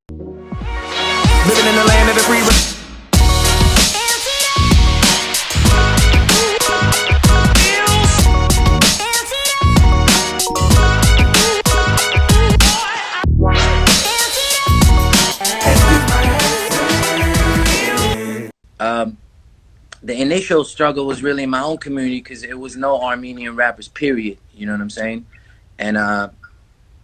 Living in the land of the free. The initial struggle was really in my own community because there was no Armenian rappers, period. You know what I'm saying? And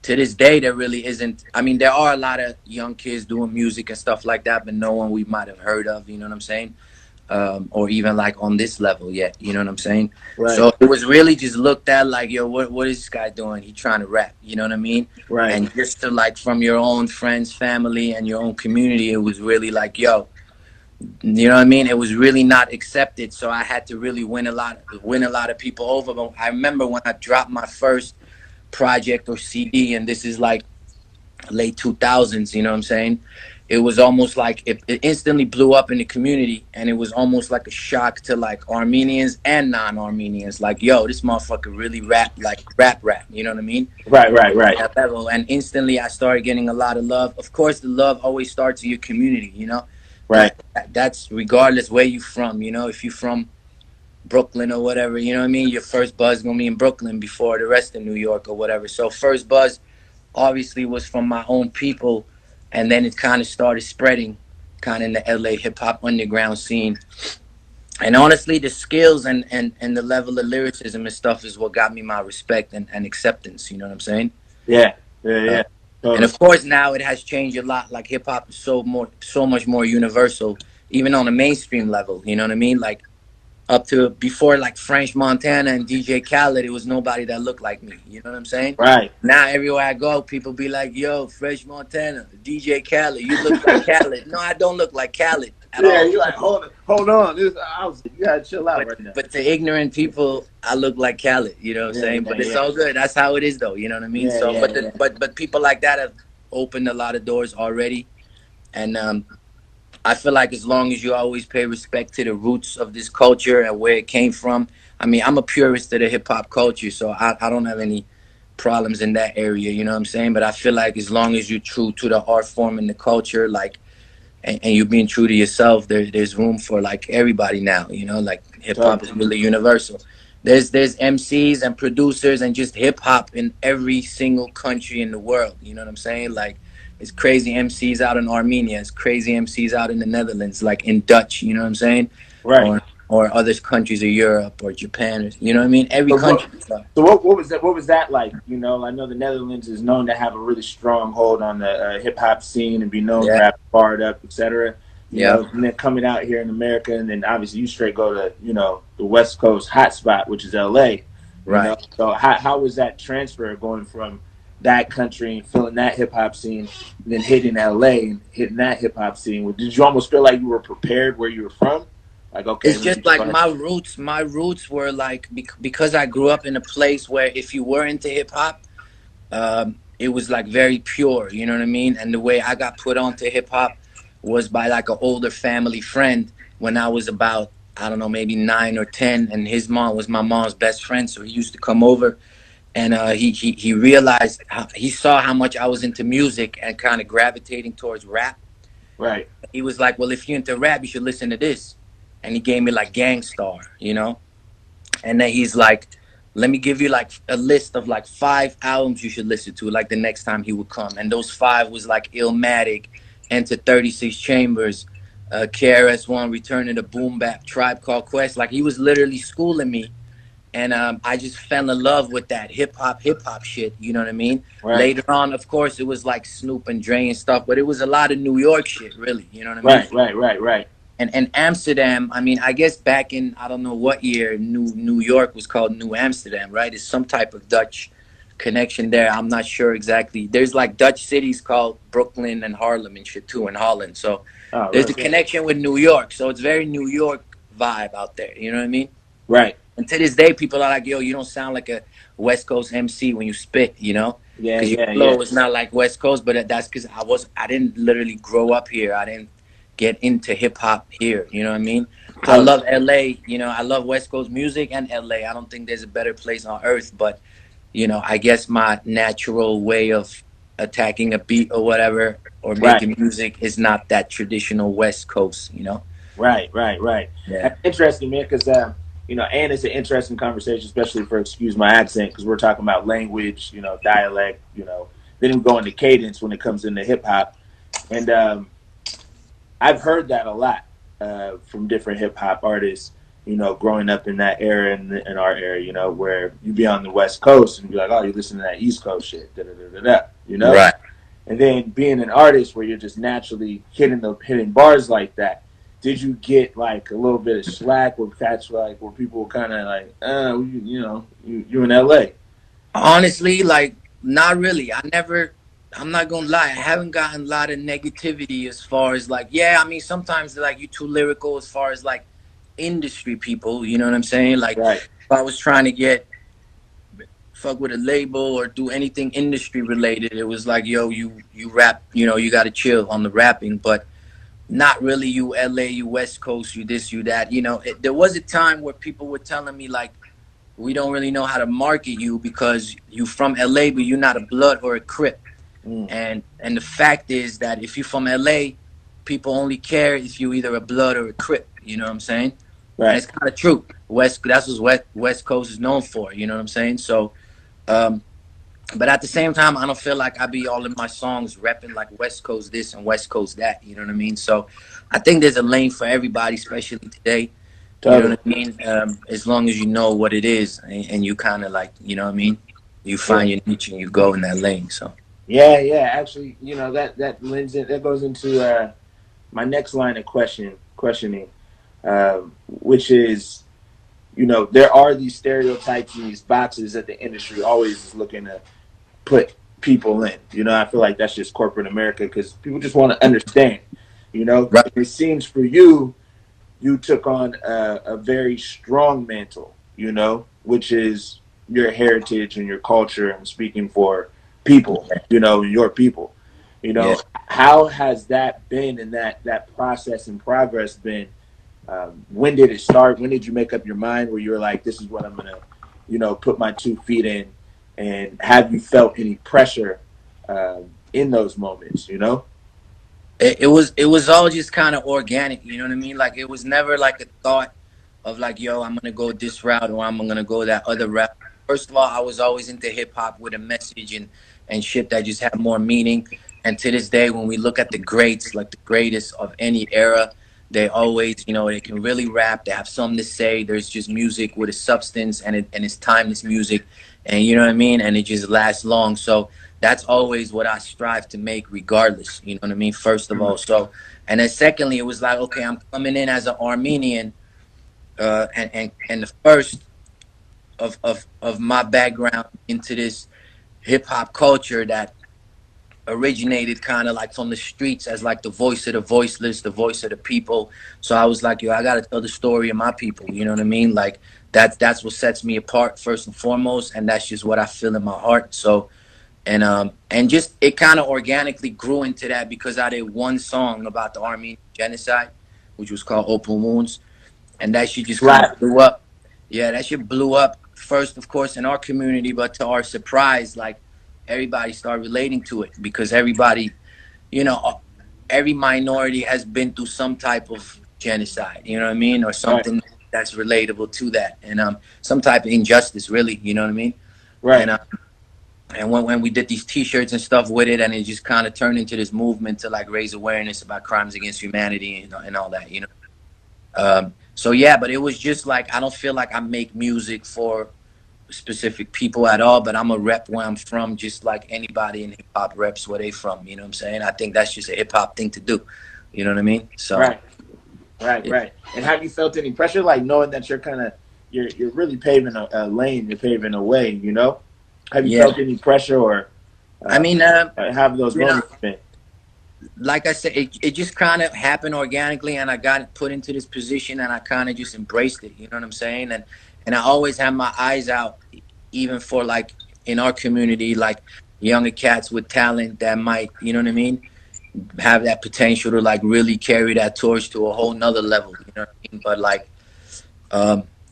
to this day, there really isn't. I mean, there are a lot of young kids doing music and stuff like that, but no one we might have heard of, you know what I'm saying? Or even like on this level yet, you know what I'm saying? Right. So it was really just looked at like, yo, what is this guy doing? He trying to rap, you know what I mean? Right. And just to like from your own friends, family, and your own community, it was really like, yo, you know what I mean? It was really not accepted, so I had to really win a lot of people over. But I remember when I dropped my first project or CD, and this is like late 2000s, you know what I'm saying? It was almost like it instantly blew up in the community, and it was almost like a shock to like Armenians and non-Armenians. Like, yo, this motherfucker really rap, you know what I mean? Right. At that level. And instantly I started getting a lot of love. Of course, the love always starts in your community, you know? Right. That's regardless where you from, you know, if you from Brooklyn or whatever, you know what I mean? Your first buzz gonna be in Brooklyn before the rest of New York or whatever. So first buzz obviously was from my own people, and then it kind of started spreading kind of in the LA hip hop underground scene. And honestly, the skills and the level of lyricism and stuff is what got me my respect and acceptance, you know what I'm saying? Yeah. And of course now it has changed a lot. Like hip hop is so much more universal, even on a mainstream level. You know what I mean? Like up to before like French Montana and DJ Khaled, it was nobody that looked like me. You know what I'm saying? Right. Now everywhere I go, people be like, "Yo, French Montana, DJ Khaled, you look like Khaled." No, I don't look like Khaled at all. You're like, hold on. You gotta chill out right now. But to ignorant people, I look like Khaled. You know what I'm saying? But it's all good. That's how it is, though. You know what I mean? But people like that have opened a lot of doors already, and I feel like as long as you always pay respect to the roots of this culture and where it came from. I mean, I'm a purist of the hip hop culture, so I don't have any problems in that area. You know what I'm saying? But I feel like as long as you're true to the art form and the culture, like. And you being true to yourself, there's room for like everybody now, you know, like hip hop is really universal. There's MCs and producers and just hip hop in every single country in the world. You know what I'm saying? Like it's crazy MCs out in Armenia, it's crazy MCs out in the Netherlands, like in Dutch, you know what I'm saying? Right. Or other countries of Europe or Japan, or, you know what I mean? Every country. So what was that? What was that like? You know, I know the Netherlands is known to have a really strong hold on the hip hop scene and be known to rap barred up, etc. You know, and then coming out here in America, and then obviously you straight go to the West Coast hotspot, which is LA. Right. Know? So how was that transfer going from that country and feeling that hip hop scene, and then hitting LA and hitting that hip hop scene? Did you almost feel like you were prepared where you were from? Like, okay, it's just like my roots were like, because I grew up in a place where if you were into hip hop, it was like very pure, you know what I mean? And the way I got put onto hip hop was by like an older family friend when I was about, I don't know, maybe 9 or 10, and his mom was my mom's best friend, so he used to come over, and he realized, he saw how much I was into music and kind of gravitating towards rap. Right. He was like, well, if you're into rap, you should listen to this. And he gave me like Gangstar, you know? And then he's like, let me give you like a list of like 5 albums you should listen to, like the next time he would come. And those 5 was like Illmatic, Enter 36 Chambers, KRS-One, Return to the Boom Bap, Tribe Called Quest. Like he was literally schooling me. And I just fell in love with that hip hop shit, you know what I mean? Right. Later on, of course, it was like Snoop and Dre and stuff, but it was a lot of New York shit, really, you know what I mean? Right. And Amsterdam, I mean, I guess back in, I don't know what year, New York was called New Amsterdam, right? It's some type of Dutch connection there. I'm not sure exactly. There's like Dutch cities called Brooklyn and Harlem and shit too in Holland. So there's a connection with New York. So it's very New York vibe out there. You know what I mean? Right. And to this day, people are like, yo, you don't sound like a West Coast MC when you spit, you know? Because your flow is not like West Coast, but that's because I didn't literally grow up here. I didn't get into hip hop here, you know what I mean? I love LA, you know, I love West Coast music and LA. I don't think there's a better place on earth, but you know, I guess my natural way of attacking a beat or whatever, or making music is not that traditional West Coast, you know? Right. Yeah. That's interesting, man, because you know, and it's an interesting conversation, especially for excuse my accent, because we're talking about language, you know, dialect, you know, then we go into cadence when it comes into hip hop, and I've heard that a lot from different hip hop artists. You know, growing up in that era, in our era, you know, where you be on the West Coast and be like, oh, you listen to that East Coast shit, da da da da da, you know, Right. And then being an artist where you're just naturally hitting bars like that, did you get like a little bit of slack with cats, like where people were kind of like, you know, you in LA? Honestly, like, not really. I'm not gonna lie, I haven't gotten a lot of negativity as far as like, yeah, I mean, sometimes they're like, you too lyrical as far as like industry people, you know what I'm saying? Like, if I was trying to get fuck with a label or do anything industry related, it was like, yo, you rap, you know, you gotta chill on the rapping, but not really you LA, you West Coast, you this, you that, you know. There was a time where people were telling me like, we don't really know how to market you because you from LA, but you're not a Blood or a Crip. And the fact is that if you're from LA, people only care if you either a Blood or a Crip. You know what I'm saying? Right. And it's kind of true. That's what West Coast is known for. You know what I'm saying? So, but at the same time, I don't feel like I be all in my songs repping like West Coast this and West Coast that. You know what I mean? So, I think there's a lane for everybody, especially today. You know what I mean? As long as you know what it is and you kind of like, you know what I mean? You find your niche and you go in that lane. So. Yeah. Actually, you know, that goes into my next line of questioning, which is, you know, there are these stereotypes and these boxes that the industry always is looking to put people in. You know, I feel like that's just corporate America because people just want to understand. You know, It seems for you took on a very strong mantle. You know, which is your heritage and your culture and speaking for people, you know, your people, you know, how has that been and that process and progress been? When did it start? When did you make up your mind where you were like, this is what I'm going to, you know, put my 2 feet in? And have you felt any pressure in those moments, you know? It was all just kind of organic, you know what I mean? Like, it was never like a thought of like, yo, I'm going to go this route or I'm going to go that other route. First of all, I was always into hip hop with a message and shit that just had more meaning. And to this day, when we look at the greats, like the greatest of any era, they always, you know, they can really rap. They have something to say. There's just music with a substance and it's timeless music. And you know what I mean? And it just lasts long. So that's always what I strive to make regardless. You know what I mean? First of all. So, and then secondly, it was like, okay, I'm coming in as an Armenian and the first of my background into this hip hop culture that originated kind of like from the streets as like the voice of the voiceless, the voice of the people. So I was like, yo, I gotta tell the story of my people. You know what I mean? Like that's what sets me apart first and foremost, and that's just what I feel in my heart. So and just it kind of organically grew into that because I did one song about the Armenian genocide, which was called Open Wounds, and that shit just kind of blew up. Yeah, that shit blew up first, of course, in our community, but to our surprise, like everybody started relating to it because everybody, you know, every minority has been through some type of genocide, you know what I mean? Or something that's relatable to that. And some type of injustice, really, you know what I mean? Right. And when we did these T-shirts and stuff with it, and it just kind of turned into this movement to like raise awareness about crimes against humanity and all that, you know? So yeah, but it was just like, I don't feel like I make music for specific people at all, but I'm a rep where I'm from, just like anybody in hip hop reps where they from. You know what I'm saying? I think that's just a hip hop thing to do. You know what I mean? So right. And have you felt any pressure, like knowing that you're kind of you're really paving a lane, you're paving a way? You know, have you felt any pressure or? I mean, have those moments been? Like I said, it just kind of happened organically, and I got put into this position, and I kind of just embraced it. You know what I'm saying? And I always have my eyes out, even for like in our community, like younger cats with talent that might, you know what I mean, have that potential to like really carry that torch to a whole nother level. You know what I mean? But like,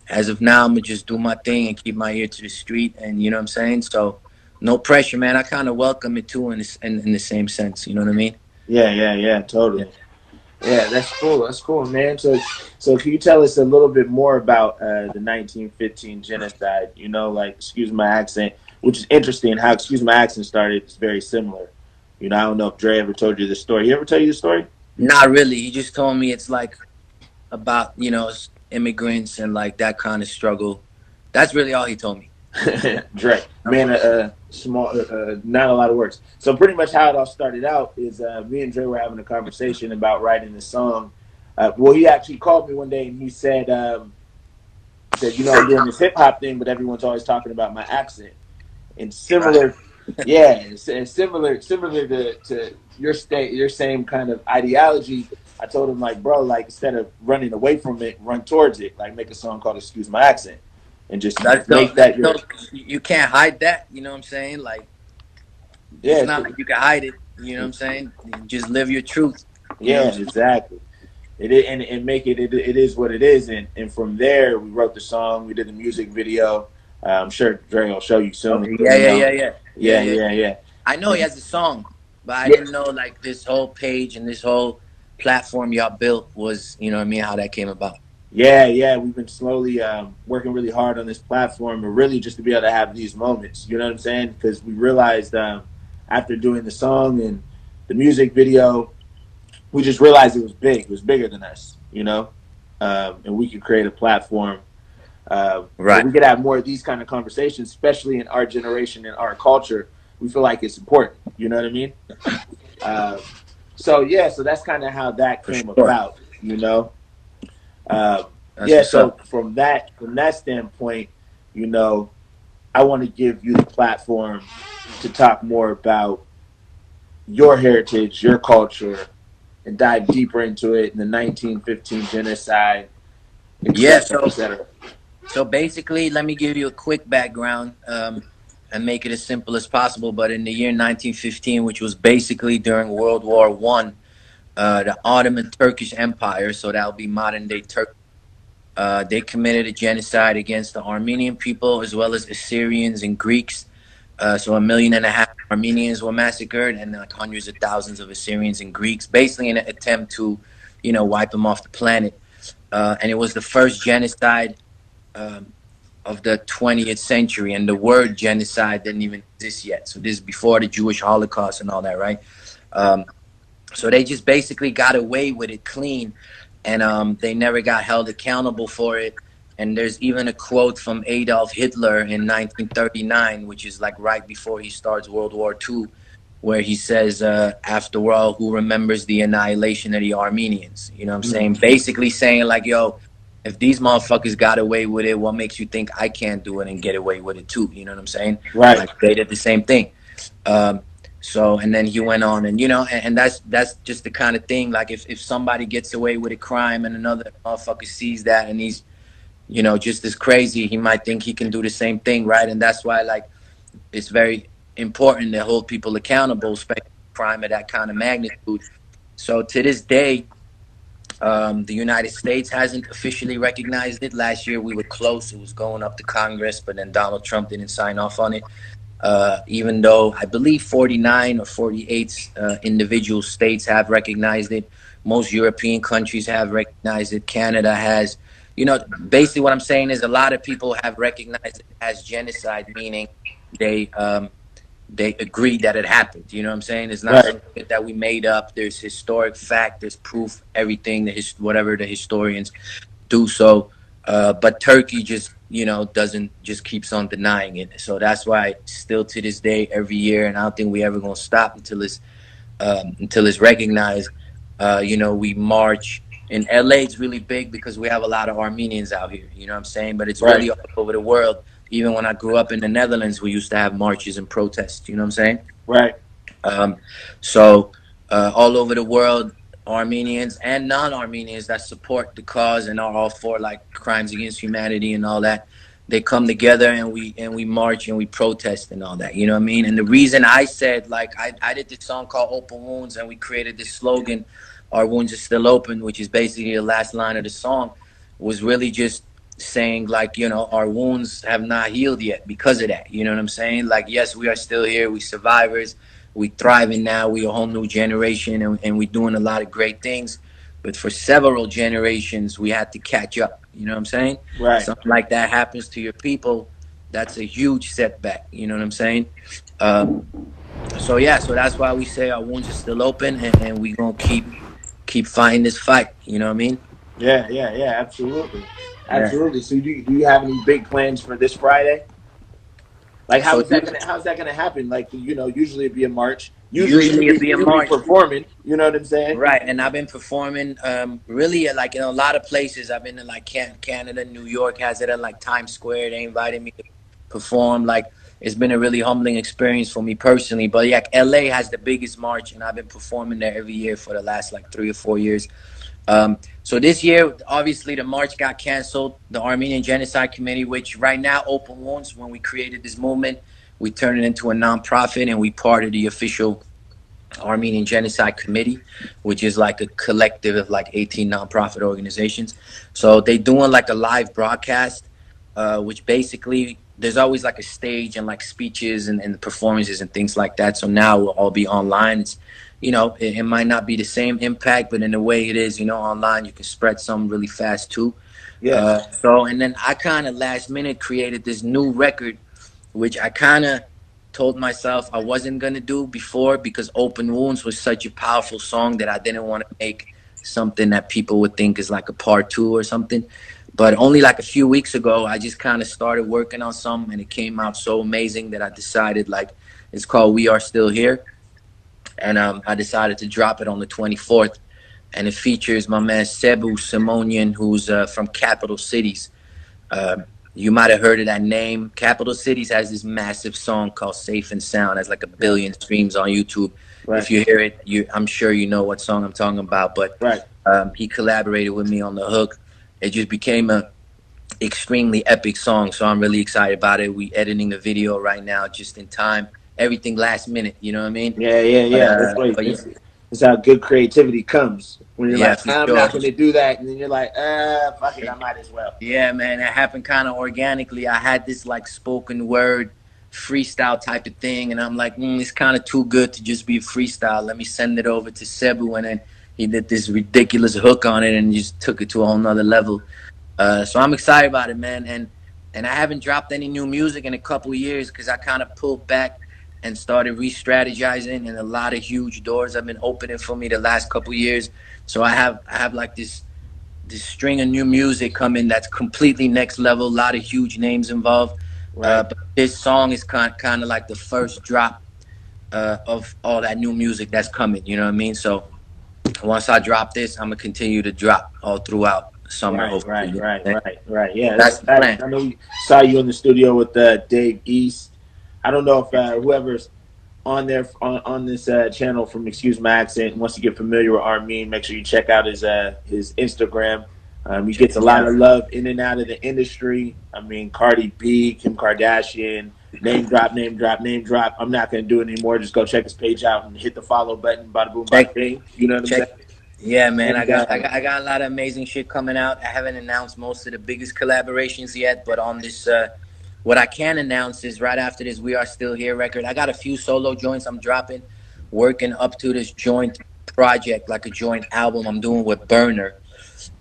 as of now, I'm gonna just do my thing and keep my ear to the street, and you know what I'm saying. So, No pressure, man. I kind of welcome it too in the same sense. You know what I mean? Yeah, totally. Yeah, that's cool. That's cool, man. So can you tell us a little bit more about the 1915 genocide? You know, like Excuse My Accent, which is interesting. How Excuse My Accent started is very similar. You know, I don't know if Dre ever told you the story. He ever tell you the story? Not really. He just told me it's like about immigrants and like that kind of struggle. That's really all he told me. Dre, man, small, not a lot of words. So pretty much how it all started out is me and Dre were having a conversation about writing the song. Well, he actually called me one day and he said, I'm doing this hip hop thing, but everyone's always talking about my accent. And similar, yeah, and similar to your same kind of ideology. I told him like, bro, like instead of running away from it, run towards it. Like make a song called "Excuse My Accent," and just make that your. You can't hide that. You know what I'm saying? Like, it's not like you can hide it. You know what I'm saying? You just live your truth. Yeah, exactly. It is, and make it is what it is, and from there we wrote the song. We did the music video. I'm sure Dre will show you soon. Okay. Yeah. I know he has a song, but I didn't know like this whole page and this whole platform y'all built was, you know what I mean, how that came about. Yeah. We've been slowly working really hard on this platform, and really just to be able to have these moments. You know what I'm saying? Because we realized after doing the song and the music video, we just realized it was big. It was bigger than us, you know, and we could create a platform. Right. We could have more of these kind of conversations, especially in our generation and our culture. We feel like it's important. You know what I mean? So that's kind of how that came about. You know. So from that standpoint, you know, I want to give you the platform to talk more about your heritage, your culture, and dive deeper into it in the 1915 genocide. etc. So basically, let me give you a quick background and make it as simple as possible. But in the year 1915, which was basically during World War I, the Ottoman Turkish Empire, so that would be modern day Turkey, they committed a genocide against the Armenian people as well as Assyrians and Greeks. So 1.5 million Armenians were massacred and like hundreds of thousands of Assyrians and Greeks, basically in an attempt to, wipe them off the planet. And it was the first genocide of the 20th century, and the word genocide didn't even exist yet. So this is before the Jewish Holocaust and all that, right? So they just basically got away with it clean, and they never got held accountable for it. And there's even a quote from Adolf Hitler in 1939, which is like right before he starts World War II, where he says, after all, who remembers the annihilation of the Armenians? You know what I'm saying? Basically saying like, yo, if these motherfuckers got away with it, what makes you think I can't do it and get away with it too? You know what I'm saying? Right. Like they did the same thing. So, and then he went on and, and that's just the kind of thing. Like if somebody gets away with a crime and another motherfucker sees that and he's, just as crazy, he might think he can do the same thing. Right. And that's why, like, it's very important to hold people accountable, especially crime of that kind of magnitude. So to this day, the United States hasn't officially recognized it. Last year we were close. It was going up to Congress, but then Donald Trump didn't sign off on it. Even though I believe 49 or 48 individual states have recognized it. Most European countries have recognized it. Canada has. Basically what I'm saying is a lot of people have recognized it as genocide, meaning they agree that it happened. You know what I'm saying? It's not something that we made up. There's historic fact. There's proof. Everything. Whatever the historians do. So, but Turkey just just keeps on denying it. So that's why still to this day, every year, and I don't think we ever gonna stop until it's recognized. We march. In LA, it's really big because we have a lot of Armenians out here. You know what I'm saying? But it's really all over the world. Even when I grew up in the Netherlands, we used to have marches and protests. You know what I'm saying? Right. So all over the world, Armenians and non-Armenians that support the cause and are all for like crimes against humanity and all that, they come together and we march and we protest and all that. You know what I mean? And the reason I said, like, I did this song called Open Wounds, and we created this slogan, Our Wounds Are Still Open, which is basically the last line of the song, was really just saying like, you know, our wounds have not healed yet because of that. You know what I'm saying? Like, yes, we are still here. We survivors. We thriving now. We a whole new generation, and we doing a lot of great things. But for several generations, we had to catch up. You know what I'm saying? Right. Something like that happens to your people, that's a huge setback. You know what I'm saying? So yeah, so that's why we say our wounds are still open, and we gonna keep fighting this fight. You know what I mean? Yeah, absolutely. Absolutely. So do you have any big plans for this Friday? Like how's that gonna happen? Like, you know, usually it'd be a march. Usually it'd be a march. Performing, you know what I'm saying? Right. And I've been performing really like in a lot of places. I've been in like Canada, New York has it at like Times Square. They invited me to perform. Like, it's been a really humbling experience for me personally. But yeah, LA has the biggest march, and I've been performing there every year for the last like 3 or 4 years. So this year, obviously, the march got canceled. The Armenian Genocide Committee, which right now, Open Wounds, when we created this movement, we turned it into a nonprofit, and we part of the official Armenian Genocide Committee, which is like a collective of like 18 nonprofit organizations. So they doing like a live broadcast, which basically there's always like a stage and like speeches and performances and things like that. So now we'll all be online. It's, you know, it might not be the same impact, but in the way it is, you know, online, you can spread something really fast too. Yeah. So, and then I kind of last minute created this new record, which I kind of told myself I wasn't going to do before, because Open Wounds was such a powerful song that I didn't want to make something that people would think is like a part 2 or something. But only like a few weeks ago, I just kind of started working on something, and it came out so amazing that I decided, like, it's called We Are Still Here. And I decided to drop it on the 24th. And it features my man Sebu Simonian, who's from Capital Cities. You might have heard of that name. Capital Cities has this massive song called Safe and Sound. Has like 1 billion streams on YouTube. Right. If you hear it, I'm sure you know what song I'm talking about. But he collaborated with me on the hook. It just became a extremely epic song. So I'm really excited about it. We editing the video right now just in time. Everything last minute, you know what I mean? Yeah. That's how good creativity comes. When you're like, I'm not going to do that. And then you're like, fuck it, I might as well. Yeah, man, it happened kind of organically. I had this like spoken word freestyle type of thing. And I'm like, it's kind of too good to just be a freestyle. Let me send it over to Sebu. And then he did this ridiculous hook on it and just took it to a whole nother level. So I'm excited about it, man. And I haven't dropped any new music in a couple of years because I kind of pulled back and started re-strategizing, and a lot of huge doors have been opening for me the last couple of years. So I have like this string of new music coming that's completely next level. A lot of huge names involved. But this song is kind of like the first drop of all that new music that's coming. You know what I mean? So once I drop this, I'm gonna continue to drop all throughout summer. Right. Yeah, that's the plan. I know we saw you in the studio with Dave East. I don't know if whoever's on there on this channel from Excuse My Accent wants to get familiar with Armin. Make sure you check out his Instagram. He gets a lot of love in and out of the industry. I mean, Cardi B, Kim Kardashian, name drop. I'm not going to do it anymore. Just go check his page out and hit the follow button. Bada boom, bada bing. You know what I'm saying? Yeah, man. I got a lot of amazing shit coming out. I haven't announced most of the biggest collaborations yet, but on this. What I can announce is right after this We Are Still Here record, I got a few solo joints I'm dropping, working up to this joint project, like a joint album I'm doing with Berner.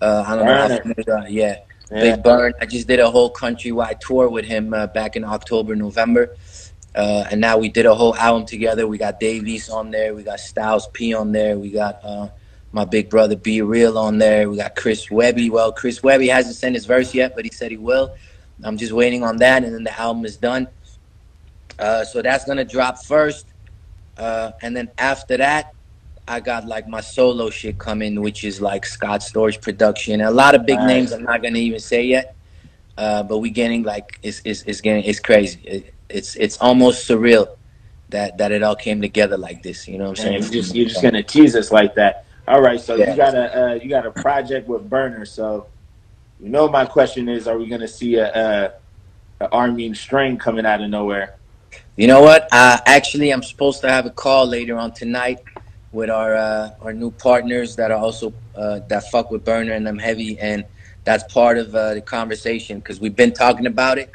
I don't know how Big Burn. I just did a whole countrywide tour with him back in October, November. And now we did a whole album together. We got Davies on there. We got Styles P on there. We got my big brother Be Real on there. We got Chris Webby. Well, Chris Webby hasn't sent his verse yet, but he said he will. I'm just waiting on that, and then the album is done. So that's going to drop first. And then after that, I got like my solo shit coming, which is like Scott Storch production. A lot of big names I'm not going to even say yet. But we getting like, it's crazy. It's almost surreal that it all came together like this. You know what I'm saying? You're just going to tease us like that. All right. So you got a project with Berner. So, you know, my question is, are we going to see a Armin string coming out of nowhere? You know what? Actually, I'm supposed to have a call later on tonight with our new partners that are also that fuck with Berner and them heavy, and that's part of the conversation, because we've been talking about it.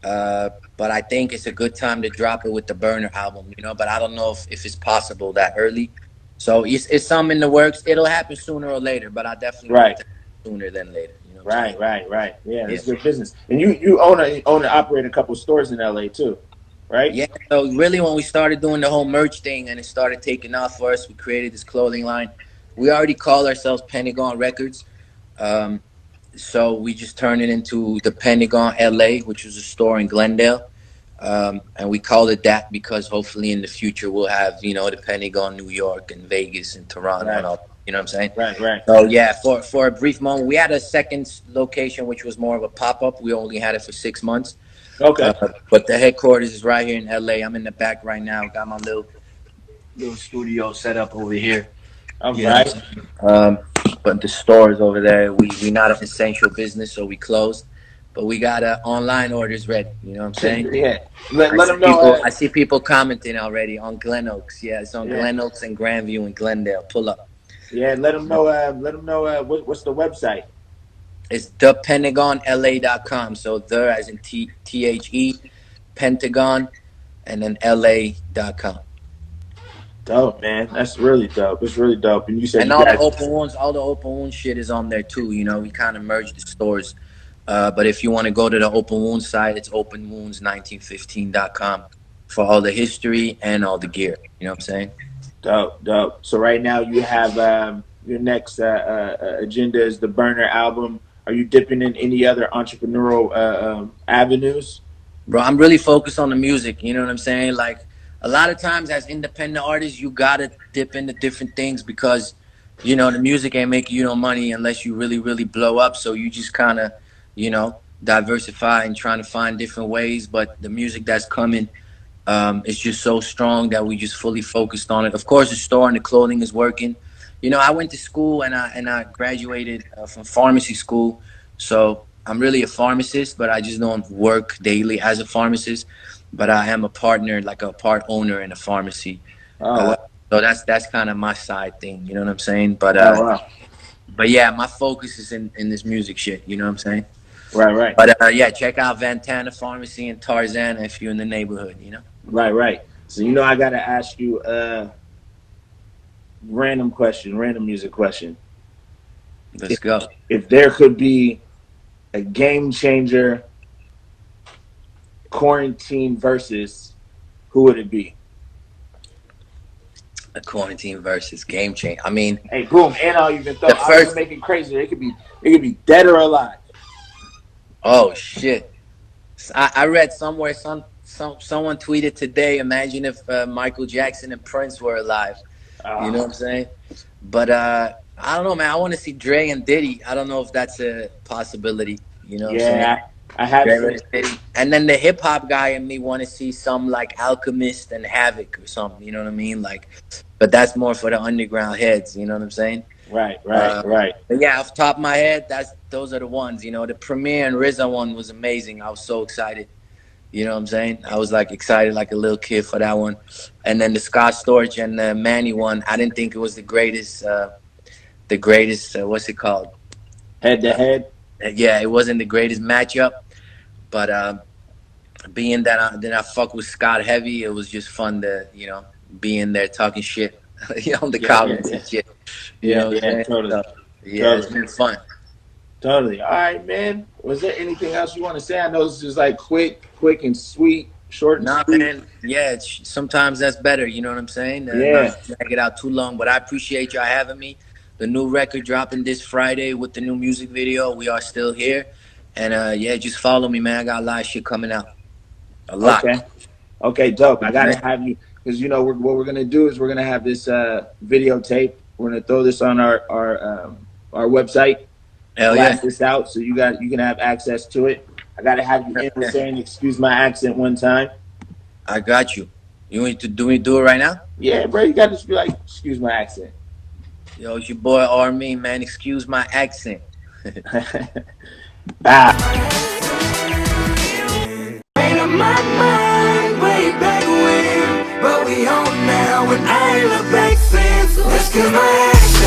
But I think it's a good time to drop it with the Berner album, you know. But I don't know if it's possible that early. So it's something in the works. It'll happen sooner or later, but I definitely want it to happen sooner than later. You know right. Yeah, that's good business. And you own and operate a couple stores in LA too, right? Yeah. So really, when we started doing the whole merch thing and it started taking off for us, we created this clothing line. We already call ourselves Pentagon Records. So we just turned it into the Pentagon LA, which was a store in Glendale. And we called it that because hopefully in the future we'll have, you know, the Pentagon New York and Vegas and Toronto and all, you know what I'm saying? Right. So yeah, for a brief moment, we had a second location, which was more of a pop-up. We only had it for 6 months. Okay. But the headquarters is right here in LA. I'm in the back right now. Got my little studio set up over here. All right. But the store is over there. We not an essential business, so we closed. But we got online orders ready. You know what I'm saying? Yeah. Let them know. I see people commenting already on Glen Oaks. Yeah, it's on Glen Oaks and Grandview and Glendale. Pull up. Yeah, let them know. What's the website? It's thepentagonla.com. So the as in THE, Pentagon, and then LA.com. Dope, man. That's really dope. It's really dope. And you said all the open wounds shit is on there too. You know, we kind of merged the stores. But if you want to go to the Open Wounds site, it's openwounds1915.com for all the history and all the gear. You know what I'm saying? Dope. So right now you have your next agenda is the Berner album. Are you dipping in any other entrepreneurial avenues? Bro, I'm really focused on the music. You know what I'm saying? Like, a lot of times as independent artists, you gotta dip into different things because, you know, the music ain't making you no money unless you really, really blow up. So you just kind of, you know, diversify and trying to find different ways. But the music that's coming is just so strong that we just fully focused on it. Of course, the store and the clothing is working. You know, I went to school and I graduated from pharmacy school. So I'm really a pharmacist, but I just don't work daily as a pharmacist. But I am a partner, like a part owner in a pharmacy. So that's kind of my side thing. You know what I'm saying? But but yeah, my focus is in this music shit. You know what I'm saying? Right. But yeah, check out Ventana Pharmacy in Tarzana if you're in the neighborhood. You know? Right. So you know, I gotta ask you random music question. Let's go. If there could be a game changer quarantine versus, who would it be? A quarantine versus game changer. I mean, hey, boom, and I'll even throw. I was making crazy. It could be dead or alive. Oh shit! I read somewhere someone tweeted today. Imagine if Michael Jackson and Prince were alive. You know what I'm saying? But I don't know, man. I want to see Dre and Diddy. I don't know if that's a possibility. You know what I'm saying? I have and then the hip hop guy in me want to see some like Alchemist and Havoc or something. You know what I mean? Like, but that's more for the underground heads. You know what I'm saying? Right. But yeah, off the top of my head, those are the ones. You know, the Premier and RZA one was amazing. I was so excited. You know what I'm saying? I was like excited like a little kid for that one. And then the Scott Storch and the Manny one, I didn't think it was the greatest. What's it called? Head to head. Yeah, it wasn't the greatest matchup, but being that I fuck with Scott heavy, it was just fun to, you know, be in there talking shit on the comments and shit. Totally. So, it's been fun. Totally. All right, man. Was there anything else you want to say? I know this is like quick and sweet, short and sweet. Man. Yeah, sometimes that's better. You know what I'm saying? Not drag it out too long, but I appreciate y'all having me. The new record dropping this Friday with the new music video. We are still here. And just follow me, man. I got a lot of shit coming out. A lot. Okay, dope. I gotta have you, because you know what we're gonna do is we're gonna have this videotape. We're gonna throw this on our website. Blast this out so you can have access to it. I gotta have you in saying "excuse my accent" one time. I got you. You want to do it right now? Yeah, bro. You gotta just be like, "excuse my accent." Yo, it's your boy Armin, man. Excuse my accent. Bye. My mind way back when, but we on now, and I ain't look back since. That's 'cause my accent